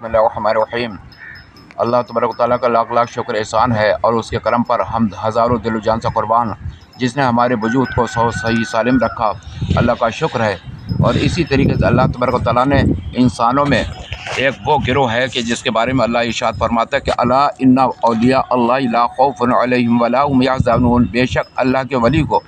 बिस्मिल्लाहिर्रहमानिर्रहीम। अल्लाह तबारक व तआला का लाख लाख शुक्र एहसान है और उसके करम पर हम हज़ारों दिल जान से कुर्बान, जिसने हमारे वजूद को सही सालिम रखा। अल्लाह का शुक्र है। और इसी तरीके से अल्लाह तबारक व तआला ने इंसानों में एक वो गिरोह है कि जिसके बारे में अल्लाह इरशाद फरमाता है कि अला इन्ना औलिया अल्लाह ला खौफुन अलैहिम वला हुम यहज़नून। बेशक अल्लाह के वली को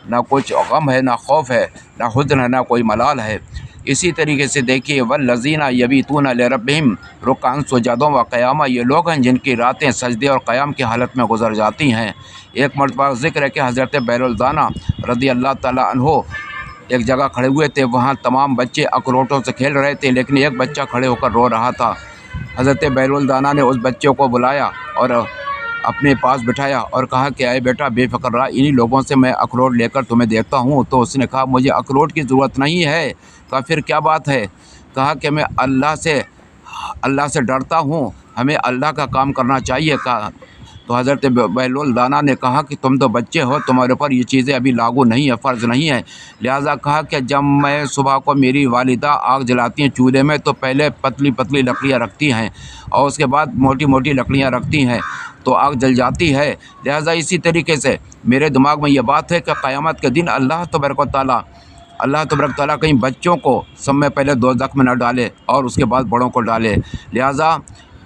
ना कुछ गम है, ना खौफ है, ना हुज़्न है, ना कोई मलाल है। इसी तरीके से देखिए वल्लज़ीना यबीतूना लिरब्बिहिम रुक्अन सुजदा व क़यामा, ये लोग हैं जिनकी रातें सजदे और क़याम की हालत में गुजर जाती हैं। एक मरतबा ज़िक्र है कि हज़रत बैरुलदाना रज़ी अल्लाह ताला अन्हो एक जगह खड़े हुए थे। वहाँ तमाम बच्चे अखरोटों से खेल रहे थे, लेकिन एक बच्चा खड़े होकर रो रहा था। हज़रत बैरुलदाना ने उस बच्चे को बुलाया और अपने पास बिठाया और कहा कि आए बेटा बेफ़िक्र रहा, इन्हीं लोगों से मैं अखरोट लेकर तुम्हें देखता हूँ। तो उसने कहा मुझे अखरोट की ज़रूरत नहीं है। कहा फिर क्या बात है? कहा कि मैं अल्लाह से डरता हूँ, हमें अल्लाह का काम करना चाहिए। कहा तो हज़रत बैरुलदाना ने कहा कि तुम तो बच्चे हो, तुम्हारे ऊपर ये चीज़ें अभी लागू नहीं है, फ़र्ज़ नहीं है। लिहाजा कहा कि जब मैं सुबह को मेरी वालिदा आग जलाती हैं चूल्हे में, तो पहले पतली पतली लकड़ियाँ रखती हैं और उसके बाद मोटी मोटी लकड़ियाँ रखती हैं, तो आग जल जाती है। लिहाजा इसी तरीके से मेरे दिमाग में ये बात है कि क़यामत के दिन अल्लाह तबारक तआला कहीं बच्चों को सब में पहले दोज़ख में न डाले और उसके बाद बड़ों को डाले। लिहाजा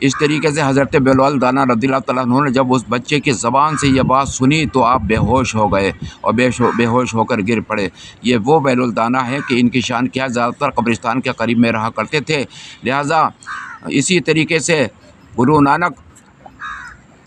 इस तरीके से हज़रत बैरुलदाना रज़ियल्लाहु ताला अन्हु ने जब उस बच्चे की ज़बान से ये बात सुनी तो आप बेहोश हो गए और बेहोश होकर गिर पड़े। ये वो बैरुलदाना है कि इनकी शान क्या, ज़्यादातर कब्रिस्तान के करीब में रहा करते थे। लिहाजा इसी तरीके से गुरु नानक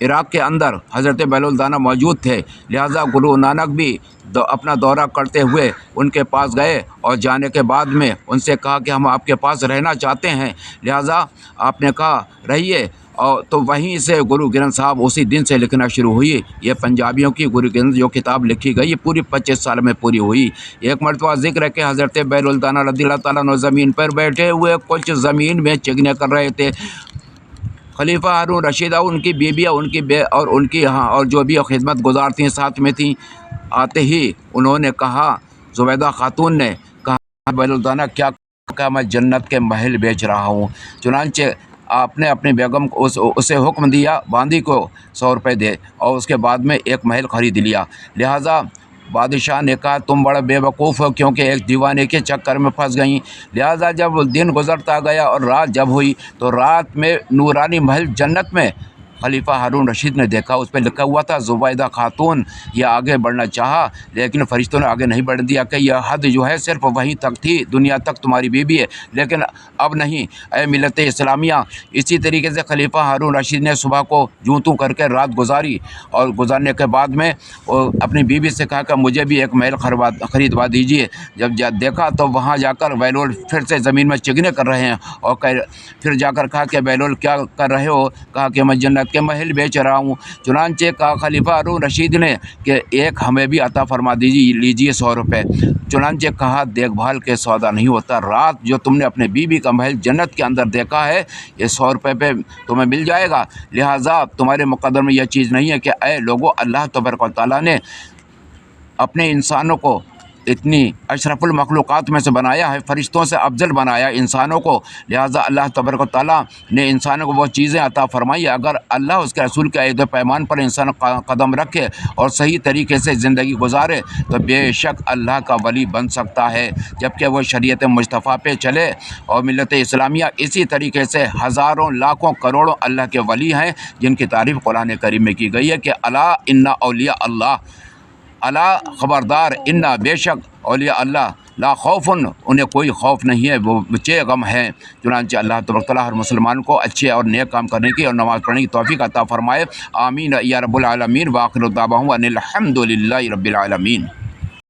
इराक़ के अंदर हज़रत बैरुलदाना मौजूद थे। लिहाजा गुरु नानक भी अपना दौरा करते हुए उनके पास गए और जाने के बाद में उनसे कहा कि हम आपके पास रहना चाहते हैं। लिहाजा आपने कहा रहिए, और तो वहीं से गुरु ग्रंथ साहब उसी दिन से लिखना शुरू हुई। ये पंजाबियों की गुरु ग्रंथ जो किताब लिखी गई, ये पूरी 25 साल में पूरी हुई। एक मरतबा ज़िक्र है कि हज़रत बैरुलदाना रज़ियल्लाहु ताला अन्हु ज़मीन पर बैठे हुए कुछ ज़मीन में चिकने कर रहे थे। खलीफा हारून रशीद और उनकी बीबियाँ और जो भी खिदमत गुजार थीं साथ में थीं, आते ही उन्होंने कहा, ज़ुबैदा खातून ने कहा बैरुलदाना क्या कहा, मैं जन्नत के महल बेच रहा हूँ। चुनांचे आपने अपनी बेगम को उसे हुक्म दिया बांदी को 100 रुपये दे और उसके बाद में एक महल ख़रीद लिया। लिहाजा बादशाह ने कहा तुम बड़ा बेवकूफ़ हो, क्योंकि एक दीवाने के चक्कर में फंस गई। लिहाजा जब दिन गुजरता गया और रात जब हुई तो रात में नूरानी महल जन्नत में खलीफा हारून रशीद ने देखा, उस पर लिखा हुआ था ज़ुबैदा खातून। यह आगे बढ़ना चाहा लेकिन फ़रिश्तों ने आगे नहीं बढ़ दिया कि यह हद जो है सिर्फ वहीं तक थी, दुनिया तक तुम्हारी बीबी है, लेकिन अब नहीं। ऐ मिलत इस्लामिया। इसी तरीके से खलीफा हारून रशीद ने सुबह को यूं तू करके रात गुजारी और गुजारने के बाद में अपनी बीबी से कहा कि मुझे भी एक महल ख़रीदवा दीजिए। जब देखा तो वहाँ जाकर बैरुल फिर से ज़मीन में चिकने कर रहे हैं और फिर जाकर कहा कि बैरुल क्या कर रहे हो? कहा कि मैं जन्नत के महल बेच रहा हूँ। चुनांचे कहा खलीफा हारून रशीद ने कि एक हमें भी अता फरमा दीजिए, लीजिए 100 रुपये। चुनांचे कहा देखभाल के सौदा नहीं होता, रात जो तुमने अपने बीबी का महल जन्नत के अंदर देखा है ये 100 रुपये पे तुम्हें मिल जाएगा। लिहाजा तुम्हारे मुकद्दर में यह चीज़ नहीं है कि ऐ लोगों, अल्लाह तबारक व तआला ने अपने इंसानों को इतनी अशरफुल मखलूक़ात में से बनाया है, फ़रिश्तों से अफजल बनाया इंसानों को। लिहाजा अल्लाह तबारक व तआला ने इंसानों को वो चीज़ें अता फरमाई। अगर अल्लाह उसके रसूल के अहद पैमान पर इंसान कदम रखे और सही तरीके से ज़िंदगी गुजारे तो बेशक अल्लाह का वली बन सकता है, जबकि वो शरीयत मुस्तफ़ा पे चले। और मिलत इस्लामिया इसी तरीके से हज़ारों लाखों करोड़ों अल्लाह के वली हैं जिनकी तारीफ़ कुरान करीम में की गई है कि अला इन्ना औलिया अल्लाह, अला खबरदार, इन्ना बेशक औलिया अल्लाह ला खौफुन, उन्हें कोई खौफ नहीं है, वो बचे गम हैं। चुनांचे अल्लाह तबारक तआला हर मुसलमान को अच्छे और नेक काम करने की और नमाज़ पढ़ने की तौफीक अता फ़रमाए। आमीन या रब्बुल आलमीन। व आखिरु दावाहुम अनिल हम्दुलिल्लाहि रब्बिल आलमीन।